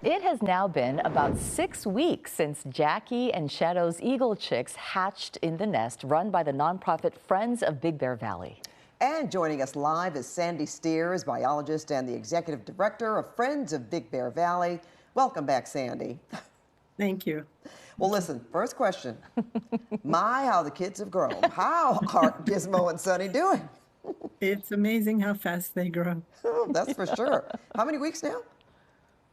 It has now been about 6 weeks since Jackie and Shadow's eagle chicks hatched in the nest run by the nonprofit Friends of Big Bear Valley. And joining us live is Sandy Steers, biologist and the executive director of Friends of Big Bear Valley. Welcome back, Sandy. Thank you. Well, listen, first question. My, how the kids have grown. How are Gizmo and Sunny doing? It's amazing how fast they grow. Oh, that's for sure. How many weeks now?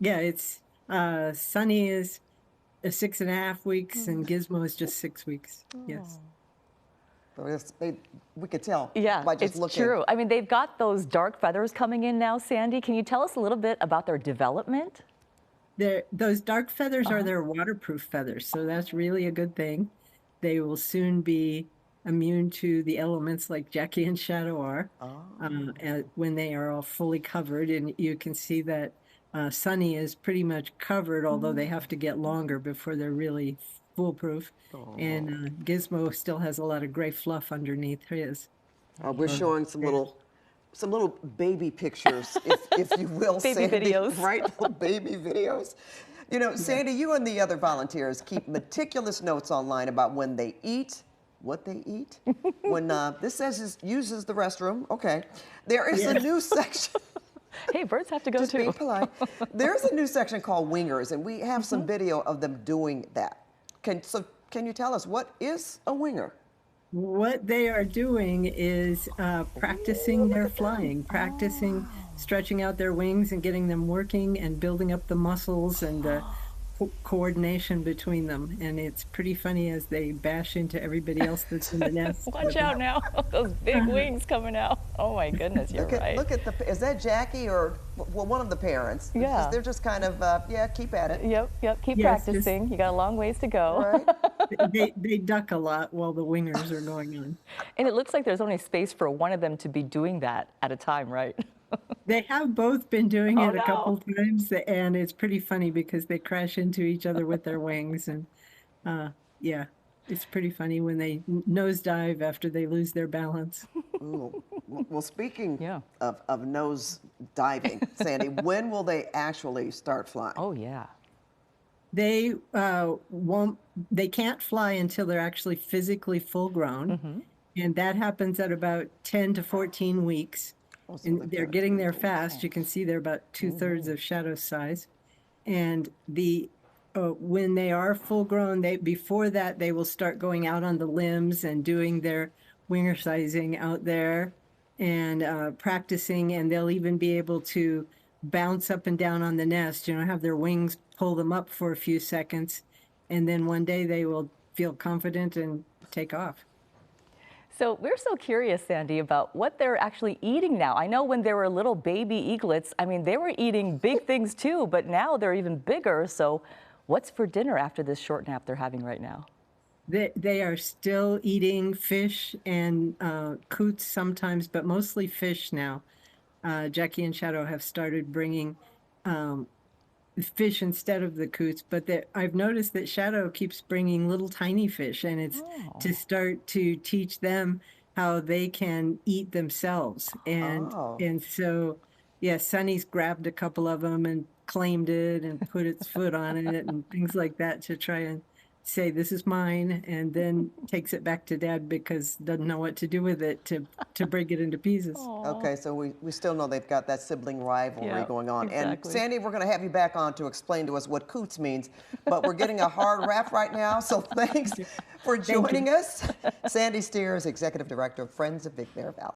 Yeah, it's Sunny is 6.5 weeks and Gizmo is just 6 weeks. Yes. We could tell Yeah, by just it's looking. true. I mean, they've got those dark feathers coming in now, Sandy. Can you tell us a little bit about their development? Those dark feathers are their waterproof feathers, so that's really a good thing. They will soon be immune to the elements like Jackie and Shadow are when they are all fully covered. And you can see that Sunny is pretty much covered, although they have to get longer before they're really foolproof. And Gizmo still has a lot of gray fluff underneath his. We're showing some little baby pictures, if you will, Baby Sandy, videos. right? Little baby videos. You know, Sandy, you and the other volunteers keep meticulous notes online about when they eat, what they eat. When this says uses the restroom, okay. There is a new section. Hey, birds have to go Just too. being polite. There's a new section called wingers, and we have some video of them doing that. Can you tell us, what is a winger? What they are doing is practicing their flying, practicing stretching out their wings and getting them working and building up the muscles and the coordination between them. And it's pretty funny as they bash into everybody else that's in the nest. Watch out now, those big wings coming out. Oh my goodness, you're right. Look at is that Jackie or well, one of the parents? Yeah. They're just kind of, yeah, keep at it. Yep, keep Yes, practicing. You got a long ways to go. Right? they duck a lot while the wingers are going on. And it looks like there's only space for one of them to be doing that at a time, right? They have both been doing it a no. couple times, and it's pretty funny because they crash into each other with their wings. And yeah, it's pretty funny when they nosedive after they lose their balance. Ooh. Well, speaking Yeah. of nose diving, Sandy, when will they actually start flying? Oh yeah. They they can't fly until they're actually physically full grown. And that happens at about 10 to 14 weeks. Oh, so And they're getting there fast. You can see they're about 2/3 of Shadow's size. And when they are full grown, before that they will start going out on the limbs and doing their winger sizing out there and practicing. And they'll even be able to bounce up and down on the nest, have their wings pull them up for a few seconds. And then one day they will feel confident and take off. So we're so curious, Sandy, about what they're actually eating now. I know when they were little baby eaglets, I mean, they were eating big things too, but now they're even bigger. So what's for dinner after this short nap they're having right now? They are still eating fish and coots sometimes, but mostly fish now. Jackie and Shadow have started bringing fish instead of the coots, but I've noticed that Shadow keeps bringing little tiny fish, and it's to start to teach them how they can eat themselves. And so, yeah, Sunny's grabbed a couple of them and claimed it and put its foot on it and things like that to try and say, this is mine, and then takes it back to Dad because doesn't know what to do with it to break it into pieces. Okay, so we still know they've got that sibling rivalry going on. Exactly. And Sandy, we're going to have you back on to explain to us what coots means, but we're getting a hard wrap right now, so thanks for joining us. Sandy Steers, Executive Director of Friends of Big Bear Valley.